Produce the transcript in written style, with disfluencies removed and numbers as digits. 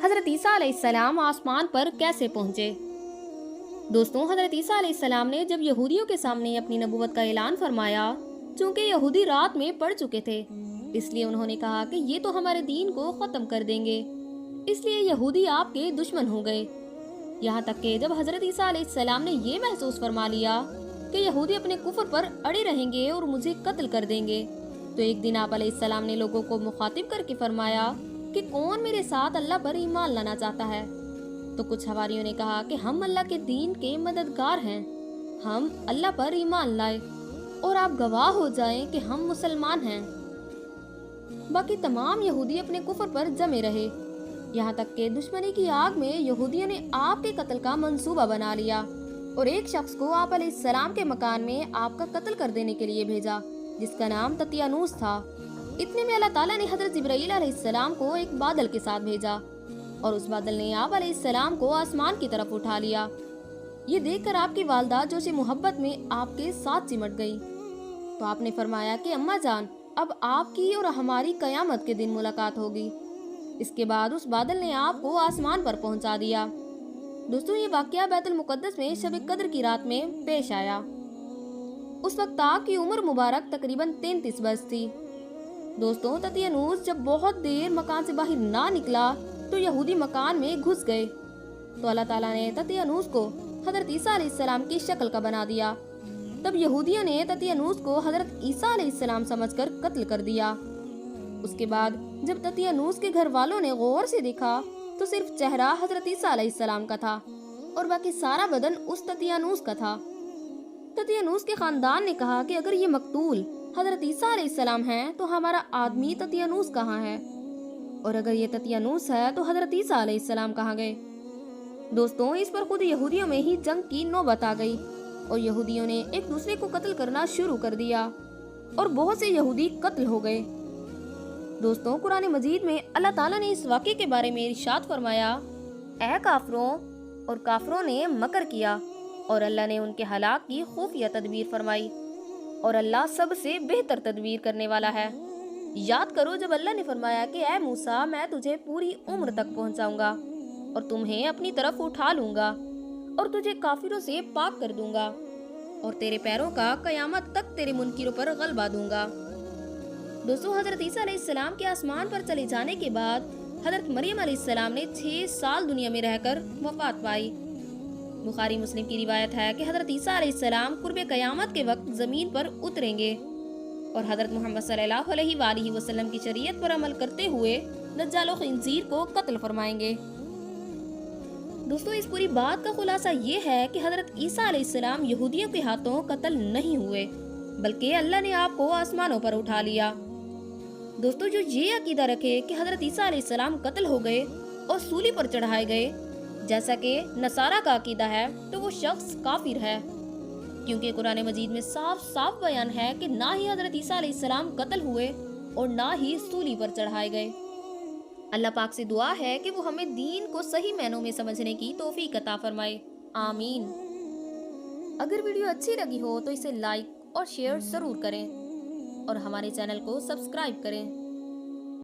حضرت عیسیٰ علیہ السلام آسمان پر کیسے پہنچے؟ دوستوں، حضرت عیسیٰ علیہ السلام نے جب یہودیوں کے سامنے اپنی نبوت کا اعلان فرمایا، چونکہ یہودی رات میں پڑ چکے تھے، اس لیے انہوں نے کہا کہ یہ تو ہمارے دین کو ختم کر دیں گے، اس لیے یہودی آپ کے دشمن ہو گئے۔ یہاں تک کہ جب حضرت عیسیٰ علیہ السلام نے یہ محسوس فرما لیا کہ یہودی اپنے کفر پر اڑے رہیں گے اور مجھے قتل کر دیں گے، تو ایک دن آپ علیہ السلام نے لوگوں کو مخاطب کر کے فرمایا کہ کون میرے ساتھ اللہ پر ایمان لانا چاہتا ہے؟ تو کچھ حواریوں نے کہا کہ ہم اللہ کے دین کے مددگار ہیں، ہم اللہ پر ایمان لائے اور آپ گواہ ہو جائیں کہ ہم مسلمان ہیں۔ باقی تمام یہودی اپنے کفر پر جمے رہے، یہاں تک کہ دشمنی کی آگ میں یہودیوں نے آپ کے قتل کا منصوبہ بنا لیا اور ایک شخص کو آپ علیہ السلام کے مکان میں آپ کا قتل کر دینے کے لیے بھیجا، جس کا نام تطیانوس تھا۔ اتنے میں اللہ تعالیٰ نے حضرت جبرائیل علیہ السلام کو ایک بادل کے ساتھ بھیجا اور اس بادل نے آپ علیہ السلام کو آسمان کی طرف اٹھا لیا۔ یہ دیکھ کر آپ کی والدہ جوش محبت میں آپ کے ساتھ سمٹ گئی، تو آپ نے فرمایا کہ اماں جان، اب آپ کی اور ہماری قیامت کے دن ملاقات ہوگی۔ اس کے بعد اس بادل نے آپ کو آسمان پر پہنچا دیا۔ دوستوں، یہ واقعہ بیت المقدس میں شب قدر کی رات میں پیش آیا۔ اس وقت آپ کی عمر مبارک تقریباً 33 برس تھی۔ دوستوں، تطیانوس جب بہت دیر مکان سے باہر نہ نکلا تو یہودی مکان میں گھس گئے، تو اللہ تعالیٰ نے تطیانوس کو حضرت عیسیٰ علیہ السلام کی شکل کا بنا دیا۔ تب یہودیوں نے تطیانوس کو حضرت عیسیٰ علیہ السلام سمجھ کر قتل کر دیا۔ اس کے بعد جب تطیانوس کے گھر والوں نے غور سے دیکھا تو صرف چہرہ حضرت عیسیٰ علیہ السلام کا تھا اور باقی سارا بدن اس تطیانوس کا تھا۔ تطیانوس کے خاندان نے کہا کہ اگر یہ مقتول حضرت عیسیٰ علیہ السلام ہیں تو ہمارا آدمی تطیانوس کہاں ہے، اور اگر یہ تطیانوس ہے تو حضرت عیسیٰ علیہ السلام کہاں گئے؟ دوستوں، اس پر خود یہودیوں میں ہی جنگ کی نوبت آ گئی اور یہودیوں نے ایک دوسرے کو قتل کرنا شروع کر دیا اور بہت سے یہودی قتل ہو گئے۔ دوستوں، قرآن مجید میں اللہ تعالیٰ نے اس واقعے کے بارے میں ارشاد فرمایا، اے کافروں، اور کافروں نے مکر کیا اور اللہ نے ان کے ہلاک کی خفیہ تدبیر فرمائی، اور اللہ سب سے بہتر تدبیر کرنے والا ہے۔ یاد کرو جب اللہ نے فرمایا کہ اے موسیٰ، میں تجھے پوری عمر تک پہنچاؤں گا اور تمہیں اپنی طرف اٹھا لوں گا اور تجھے کافروں سے پاک کر دوں گا اور تیرے پیروں کا قیامت تک تیرے منکروں پر غلبہ دوں گا۔ دوستو، حضرت عیسیٰ علیہ السلام کے آسمان پر چلے جانے کے بعد حضرت مریم علیہ السلام نے 6 سال دنیا میں رہ کر وفات پائی۔ بخاری مسلم کی روایت ہے کہ حضرت عیسیٰ علیہ السلام قرب قیامت کے وقت زمین پر اتریں گے اور حضرت محمد صلی اللہ علیہ وآلہ وسلم کی شریعت پر عمل کرتے ہوئے دجال و خنزیر کو قتل فرمائیں گے۔ دوستو، اس پوری بات کا خلاصہ یہ ہے کہ حضرت عیسیٰ علیہ السلام یہودیوں کے ہاتھوں قتل نہیں ہوئے، بلکہ اللہ نے آپ کو آسمانوں پر اٹھا لیا۔ دوستو، جو یہ عقیدہ رکھے کہ حضرت عیسیٰ علیہ السلام قتل ہو گئے اور سولی پر چڑھائے گئے، جیسا کہ نصارہ کا عقیدہ ہے، تو وہ شخص کافر ہے، کیونکہ قرآن مجید میں صاف صاف بیان ہے کہ نہ ہی حضرت عیسیٰ علیہ السلام قتل ہوئے اور نہ ہی سولی پر چڑھائے گئے۔ اللہ پاک سے دعا ہے کہ وہ ہمیں دین کو صحیح معنوں میں سمجھنے کی توفیق عطا فرمائے، آمین۔ اگر ویڈیو اچھی لگی ہو تو اسے لائک اور شیئر ضرور کریں اور ہمارے چینل کو سبسکرائب کریں۔